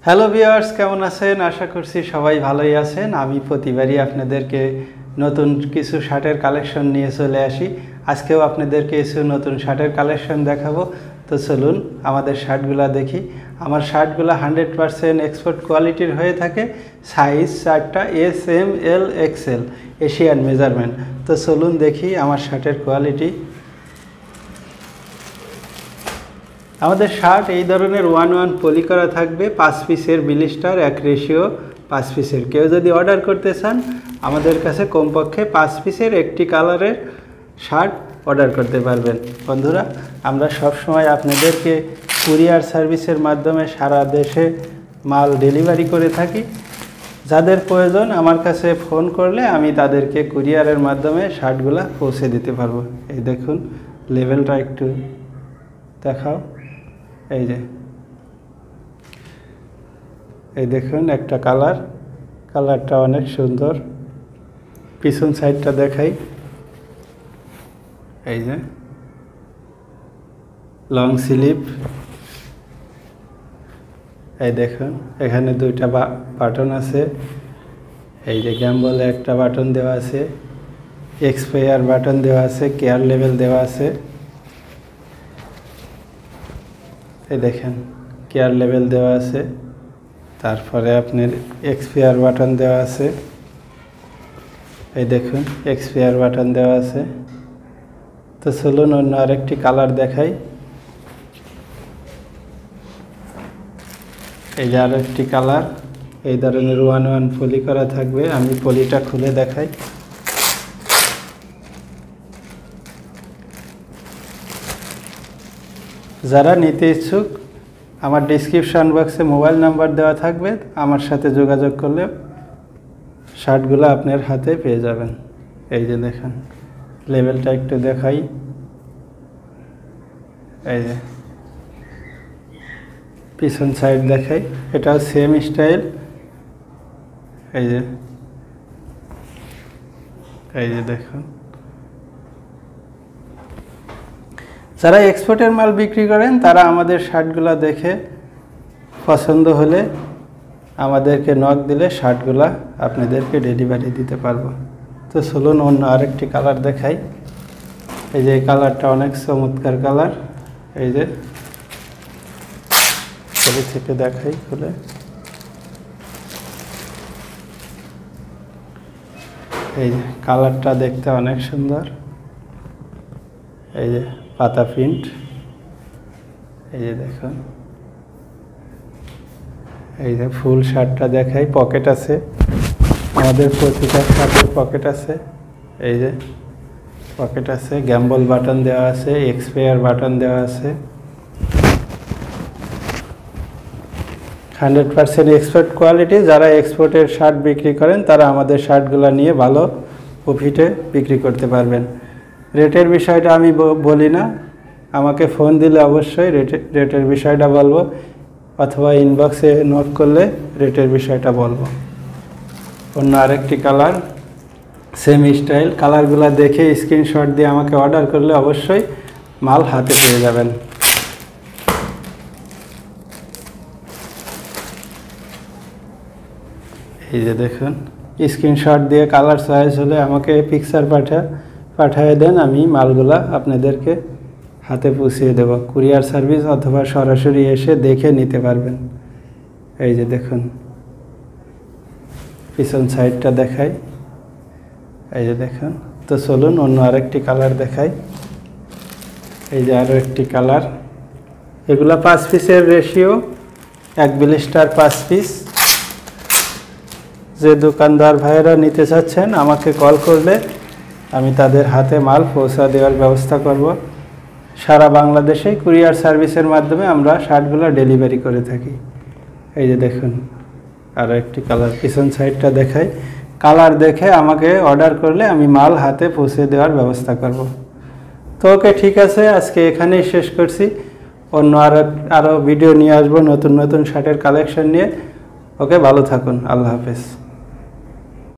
Hello viewers, কেমন আছেন? আশা করছি সবাই ভালোই আছেন। আমি প্রতিবারই আপনাদেরকে নতুন কিছু শার্টের কালেকশন নিয়ে চলে আসি। আজকেও আপনাদেরকে কিছু নতুন শার্টের কালেকশন দেখাবো। তো চলুন আমাদের শার্টগুলো দেখি। আমার শার্টগুলো 100% এক্সপোর্ট কোয়ালিটির হয়ে থাকে। সাইজ চারটা এস, এম, এল, এক্সেল, এশিয়ান মেজারমেন্ট। তো চলুন দেখি আমার শার্টের কোয়ালিটি। আমাদের শার্ট এই ধরনের 1-1 পলি করা থাকবে। 5 পিসের বিলিস্টার 1 রেশিও 5 পিসের। কেউ যদি অর্ডার করতে চান আমাদের কাছে কমপক্ষে 5 পিসের একটি কালারের শার্ট অর্ডার করতে পারবেন। বন্ধুরা, আমরা সবসময় আপনাদেরকে কুরিয়ার সার্ভিসের মাধ্যমে সারা দেশে মাল ডেলিভারি করে থাকি। যাদের প্রয়োজন আমার কাছে ফোন করলে আমি তাদেরকে কুরিয়ারের মাধ্যমে শার্টগুলো পৌঁছে দিতে পারবো। এই দেখুন, লেভেলটা একটু দেখাও। এই দেখুন একটা কালারটা অনেক সুন্দর। পিছন সাইডটা দেখাই। এই যে লং স্লিভ। এই দেখুন এখানে দুইটা বাটন আছে। এই যে গ্যাম্বলে একটা বাটন দেওয়া আছে, এক্সপায়ার বাটন দেওয়া আছে, কেয়ার লেভেল দেওয়া আছে। এই দেখেন কেয়ার লেভেল দেওয়া আছে, তারপরে আপনার এক্সপায়ার বাটন দেওয়া আছে। এই দেখুন এক্সপায়ার বাটন দেওয়া আছে। তো চলুন অন্য আরেকটি কালার দেখাই। এই যে আরেকটি কালার, এই ধরনের 1-1 পলি করা থাকবে। আমি পলিটা খুলে দেখাই। যারা নিতে ইচ্ছুক আমার ডিসক্রিপশান বক্সে মোবাইল নাম্বার দেওয়া থাকবে, আমার সাথে যোগাযোগ করলে শার্টগুলো আপনার হাতে পেয়ে যাবেন। এই যে দেখেন লেভেলটা একটু দেখাই। এই যে পিছন সাইড দেখাই, এটাও সেম স্টাইল। এই যে দেখুন, যারা এক্সপোর্টের মাল বিক্রি করেন তারা আমাদের শার্টগুলো দেখে পছন্দ হলে আমাদেরকে নক দিলে শার্টগুলো আপনাদেরকে ডেলিভারি দিতে পারবো। তো চলুন অন্য আরেকটি কালার দেখাই। এই যে এই কালারটা অনেক চমৎকার কালার। এই যে ছবি থেকে দেখাই খুলে। এই যে কালারটা দেখতে অনেক সুন্দর। এই যে পাতা প্রিন্ট। এই যে দেখুন, এই যে ফুল শার্টটা দেখাই। পকেট আছে, আমাদের প্রতিটা শার্টের পকেট আছে। এই যে পকেট আছে, গ্যাম্বল বাটন দেওয়া আছে, এক্সপায়ার বাটন দেওয়া আছে। 100% এক্সপোর্ট কোয়ালিটি। যারা এক্সপোর্টের শার্ট বিক্রি করেন তারা আমাদের শার্টগুলো নিয়ে ভালো প্রফিটে বিক্রি করতে পারবেন। রেটের বিষয়টা আমি বলি না, আমাকে ফোন দিলে অবশ্যই রেটের বিষয়টা বলবো, অথবা ইনবক্সে নোট করলে রেটের বিষয়টা বলবো। অন্য আরেকটি কালার, সেম স্টাইল। কালারগুলো দেখে স্ক্রিনশট দিয়ে আমাকে অর্ডার করলে অবশ্যই মাল হাতে পেয়ে যাবেন। এই যে দেখুন, স্ক্রিনশট দিয়ে কালার চয়েস হলে আমাকে পিকচার পাঠিয়ে দেন, আমি মালগুলা আপনাদেরকে হাতে পৌঁছিয়ে দেব। কুরিয়ার সার্ভিস অথবা সরাসরি এসে দেখে নিতে পারবেন। এই যে দেখুন পিছন সাইডটা দেখাই। এই যে দেখুন। তো চলুন অন্য আরেকটি কালার দেখাই। এই যে আরও একটি কালার। এগুলা 5 পিসের রেশিও, 1 বিলিস্টার 5 পিস। যে দোকানদার ভাইয়েরা নিতে চাচ্ছেন আমাকে কল করলে আমি তাদের হাতে মাল পৌঁছা দেওয়ার ব্যবস্থা করব। সারা বাংলাদেশে কুরিয়ার সার্ভিসের মাধ্যমে আমরা শার্টগুলো ডেলিভারি করে থাকি। এই যে দেখুন আরও একটি কালার। পিছন সাইডটা দেখাই। কালার দেখে আমাকে অর্ডার করলে আমি মাল হাতে পৌঁছে দেওয়ার ব্যবস্থা করব। তো ওকে, ঠিক আছে, আজকে এখানেই শেষ করছি। অন্য আরও ভিডিও নিয়ে আসবো নতুন নতুন শার্টের কালেকশন নিয়ে। ওকে, ভালো থাকুন। আল্লাহ হাফেজ।